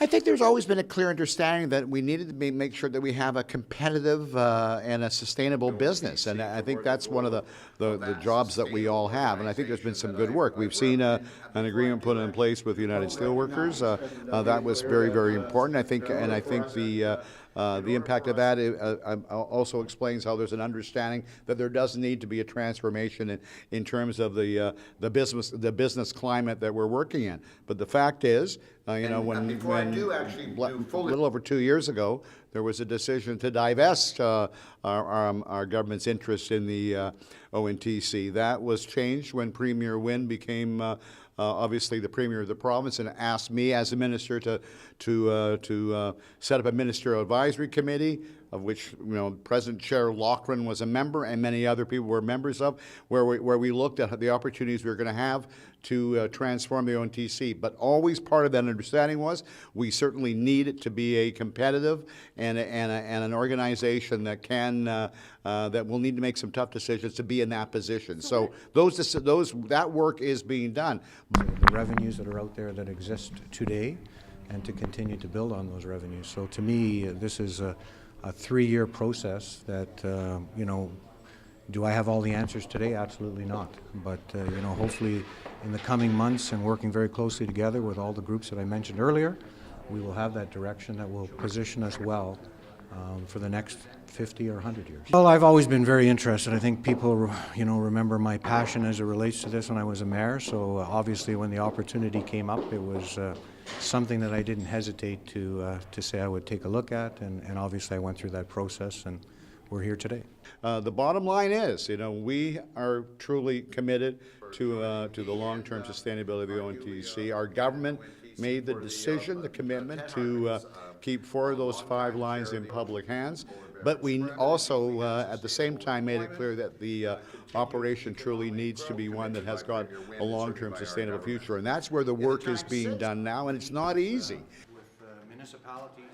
I think there's always been a clear understanding that we needed to make sure that we have a competitive and a sustainable business, and I think that's one of the jobs that we all have. And I think there's been some good work. We've seen an agreement put in place with the United Steelworkers. That was very, very important. I think, and I think the impact of that also explains how there's an understanding that there does need to be a transformation in terms of the business climate that we're working in. But the fact is, when a little over 2 years ago, there was a decision to divest our government's interest in the ONTC. That was changed when Premier Wynne became obviously the Premier of the province and asked me as a minister to set up a ministerial advisory committee, of which President Chair Loughran was a member and many other people were members of, where we looked at the opportunities we were going to have to transform the ONTC. But always part of that understanding was we certainly need it to be a competitive and an organization that that will need to make some tough decisions to be in that position. So that work is being done. The revenues that are out there that exist today, and to continue to build on those revenues. So to me, this is a 3-year process that, do I have all the answers today? Absolutely not. But, hopefully in the coming months and working very closely together with all the groups that I mentioned earlier, we will have that direction that will position us well for the next 50 or 100 years. Well, I've always been very interested. I think people, remember my passion as it relates to this when I was a mayor. So obviously when the opportunity came up, it was something that I didn't hesitate to say I would take a look at, and obviously I went through that process, and we're here today. The bottom line is, we are truly committed to the long-term sustainability of the ONTC. Our government made the decision, the commitment to keep 4 of those 5 lines in public hands, but we also at the same time made it clear that the operation truly needs to be one that has got a long-term sustainable future, and that's where the work is being done now, and it's not easy. With municipalities